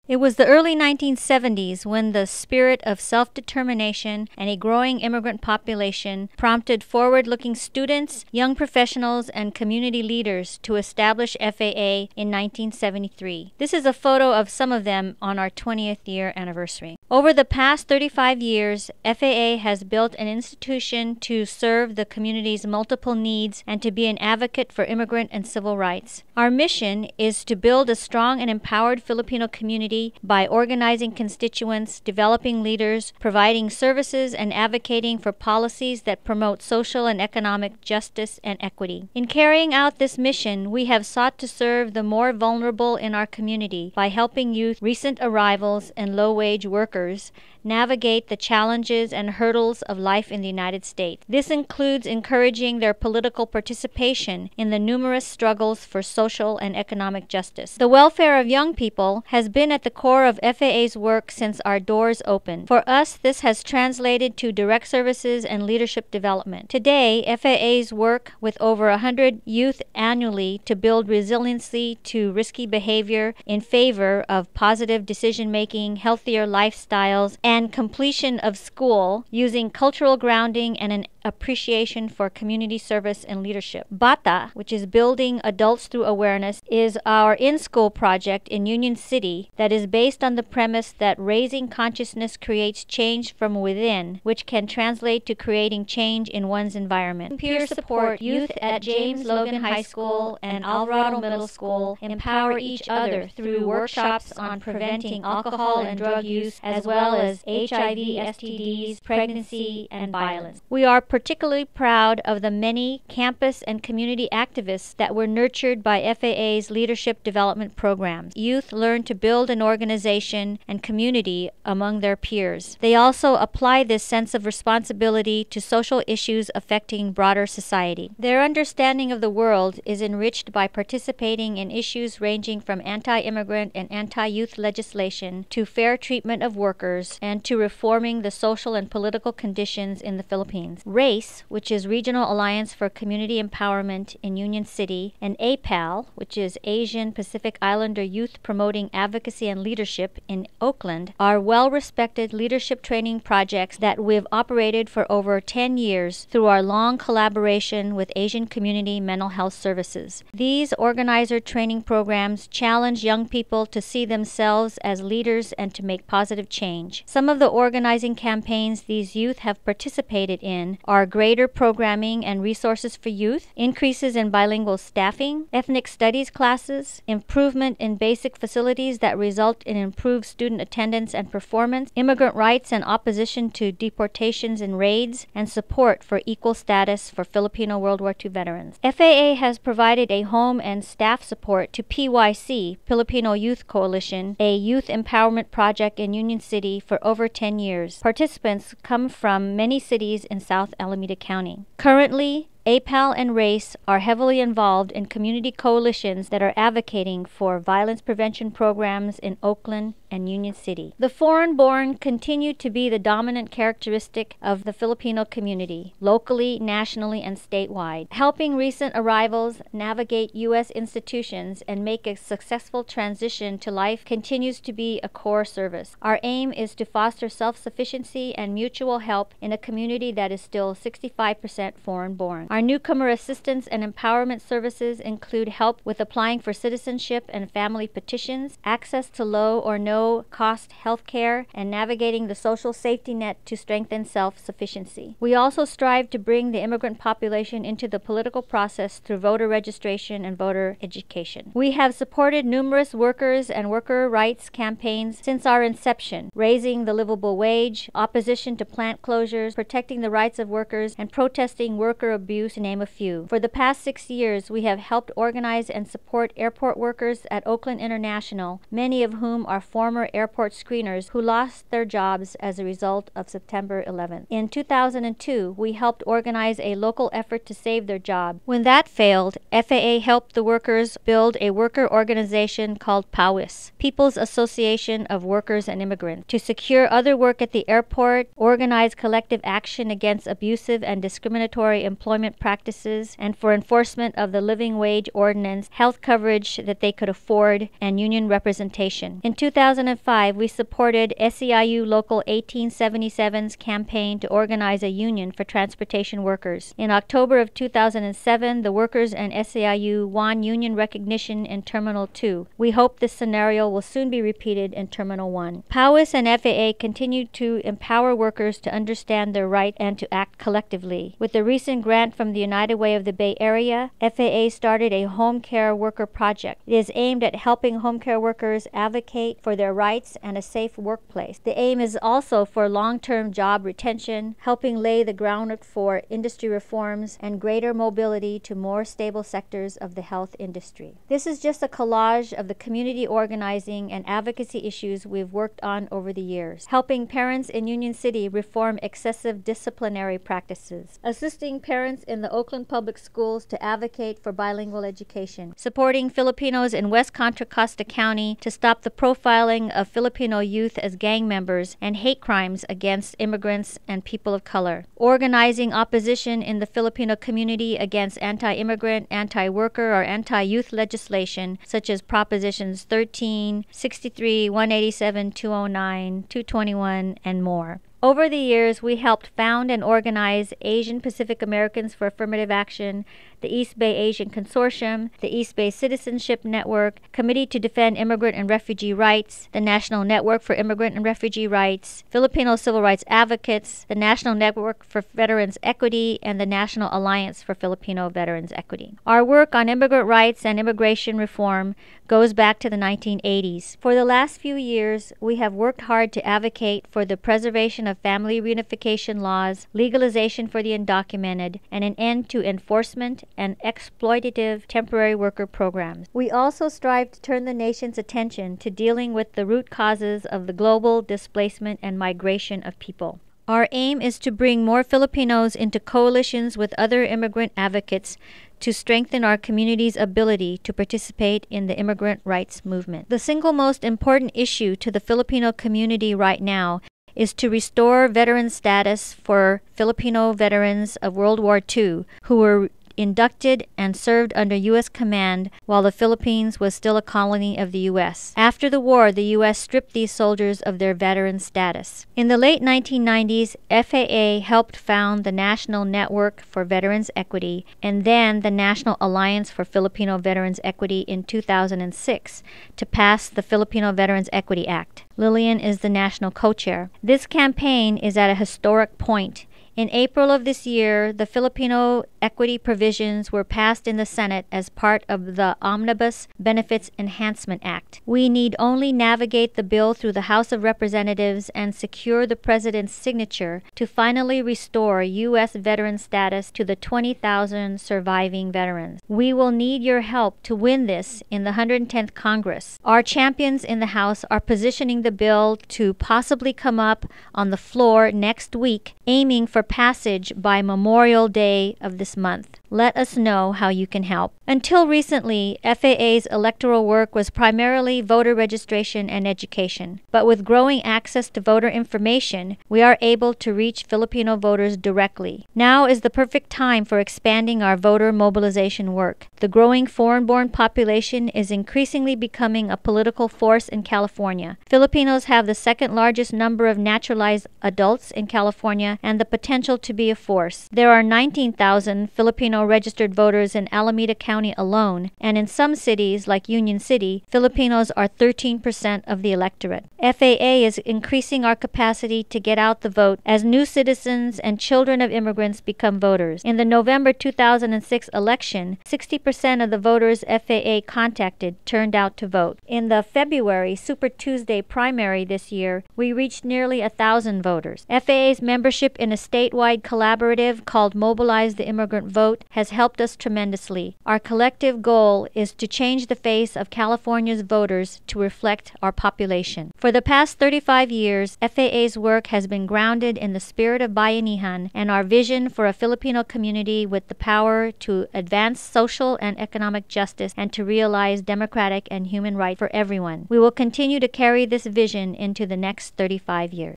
It was the early 1970s when the spirit of self-determination and a growing immigrant population prompted forward-looking students, young professionals, and community leaders to establish FAA in 1973. This is a photo of some of them on our 20th year anniversary. Over the past 35 years, FAA has built an institution to serve the community's multiple needs and to be an advocate for immigrant and civil rights. Our mission is to build a strong and empowered Filipino community by organizing constituents, developing leaders, providing services, and advocating for policies that promote social and economic justice and equity. In carrying out this mission, we have sought to serve the more vulnerable in our community by helping youth, recent arrivals, and low-wage workers navigate the challenges and hurdles of life in the United States. This includes encouraging their political participation in the numerous struggles for social and economic justice. The welfare of young people has been at the core of FAA's work since our doors opened. For us, this has translated to direct services and leadership development. Today, FAA's work with over 100 youth annually to build resiliency to risky behavior in favor of positive decision-making, healthier lifestyles, and completion of school using cultural grounding and an appreciation for community service and leadership. BATA, which is Building Adults Through Awareness, is our in-school project in Union City that is based on the premise that raising consciousness creates change from within, which can translate to creating change in one's environment. Peer support youth at James Logan High School and Alvarado Middle School empower each other through workshops on preventing alcohol and drug use, as well as HIV, STDs, pregnancy, and violence. We are particularly proud of the many campus and community activists that were nurtured by FAA's leadership development programs. Youth learn to build an organization and community among their peers. They also apply this sense of responsibility to social issues affecting broader society. Their understanding of the world is enriched by participating in issues ranging from anti-immigrant and anti-youth legislation to fair treatment of workers and to reforming the social and political conditions in the Philippines. RACE, which is Regional Alliance for Community Empowerment in Union City, and APAL, which is Asian Pacific Islander Youth Promoting Advocacy and Leadership in Oakland, are well-respected leadership training projects that we've operated for over 10 years through our long collaboration with Asian Community Mental Health Services. These organizer training programs challenge young people to see themselves as leaders and to make positive change. Some of the organizing campaigns these youth have participated in are greater programming and resources for youth, increases in bilingual staffing, ethnic studies classes, improvement in basic facilities that result in improved student attendance and performance, immigrant rights and opposition to deportations and raids, and support for equal status for Filipino World War II veterans. FAA has provided a home and staff support to PYC, Filipino Youth Coalition, a youth empowerment project in Union City for over 10 years. Participants come from many cities in South Alameda County. Currently, APAL and RACE are heavily involved in community coalitions that are advocating for violence prevention programs in Oakland and Union City. The foreign-born continue to be the dominant characteristic of the Filipino community, locally, nationally, and statewide. Helping recent arrivals navigate U.S. institutions and make a successful transition to life continues to be a core service. Our aim is to foster self-sufficiency and mutual help in a community that is still 65% foreign-born. Our newcomer assistance and empowerment services include help with applying for citizenship and family petitions, access to low or no-cost health care, and navigating the social safety net to strengthen self-sufficiency. We also strive to bring the immigrant population into the political process through voter registration and voter education. We have supported numerous workers and worker rights campaigns since our inception, raising the livable wage, opposition to plant closures, protecting the rights of workers, and protesting worker abuse, to name a few. For the past 6 years, we have helped organize and support airport workers at Oakland International, many of whom are former airport screeners who lost their jobs as a result of September 11th. In 2002, we helped organize a local effort to save their job. When that failed, FAA helped the workers build a worker organization called PAWIS, People's Association of Workers and Immigrants, to secure other work at the airport, organize collective action against abusive and discriminatory employment practices, and for enforcement of the living wage ordinance, health coverage that they could afford, and union representation. In 2000, 2005, we supported SEIU Local 1877's campaign to organize a union for transportation workers. In October of 2007, the workers and SEIU won union recognition in Terminal 2. We hope this scenario will soon be repeated in Terminal 1. POWIS and FAA continue to empower workers to understand their right and to act collectively. With the recent grant from the United Way of the Bay Area, FAA started a home care worker project. It is aimed at helping home care workers advocate for their rights and a safe workplace. The aim is also for long-term job retention, helping lay the groundwork for industry reforms and greater mobility to more stable sectors of the health industry. This is just a collage of the community organizing and advocacy issues we've worked on over the years, helping parents in Union City reform excessive disciplinary practices, assisting parents in the Oakland Public Schools to advocate for bilingual education, supporting Filipinos in West Contra Costa County to stop the profiling of Filipino youth as gang members and hate crimes against immigrants and people of color, organizing opposition in the Filipino community against anti-immigrant, anti-worker, or anti-youth legislation such as Propositions 13, 63, 187, 209, 221, and more. Over the years, we helped found and organize Asian Pacific Americans for Affirmative Action, the East Bay Asian Consortium, the East Bay Citizenship Network, Committee to Defend Immigrant and Refugee Rights, the National Network for Immigrant and Refugee Rights, Filipino Civil Rights Advocates, the National Network for Veterans Equity, and the National Alliance for Filipino Veterans Equity. Our work on immigrant rights and immigration reform goes back to the 1980s. For the last few years, we have worked hard to advocate for the preservation of family reunification laws, legalization for the undocumented, and an end to enforcement and exploitative temporary worker programs. We also strive to turn the nation's attention to dealing with the root causes of the global displacement and migration of people. Our aim is to bring more Filipinos into coalitions with other immigrant advocates to strengthen our community's ability to participate in the immigrant rights movement. The single most important issue to the Filipino community right now is to restore veteran status for Filipino veterans of World War II who were inducted and served under U.S. command while the Philippines was still a colony of the U.S. After the war, the U.S. stripped these soldiers of their veteran status. In the late 1990s, FAA helped found the National Network for Veterans Equity and then the National Alliance for Filipino Veterans Equity in 2006 to pass the Filipino Veterans Equity Act. Lillian is the national co-chair. This campaign is at a historic point. In April of this year, the Filipino equity provisions were passed in the Senate as part of the Omnibus Benefits Enhancement Act. We need only navigate the bill through the House of Representatives and secure the President's signature to finally restore U.S. veteran status to the 20,000 surviving veterans. We will need your help to win this in the 110th Congress. Our champions in the House are positioning the bill to possibly come up on the floor next week, aiming for passage by Memorial Day of this month. Let us know how you can help. Until recently, FAA's electoral work was primarily voter registration and education. But with growing access to voter information, we are able to reach Filipino voters directly. Now is the perfect time for expanding our voter mobilization work. The growing foreign-born population is increasingly becoming a political force in California. Filipinos have the second largest number of naturalized adults in California and the potential to be a force. There are 19,000 Filipino registered voters in Alameda County alone, and in some cities like Union City, Filipinos are 13% of the electorate. FAA is increasing our capacity to get out the vote as new citizens and children of immigrants become voters. In the November 2006 election, 60% of the voters FAA contacted turned out to vote. In the February Super Tuesday primary this year, we reached nearly 1,000 voters. FAA's membership in a statewide collaborative called Mobilize the Immigrant Vote has helped us tremendously. Our collective goal is to change the face of California's voters to reflect our population. For the past 35 years, FAA's work has been grounded in the spirit of Bayanihan and our vision for a Filipino community with the power to advance social and economic justice and to realize democratic and human rights for everyone. We will continue to carry this vision into the next 35 years.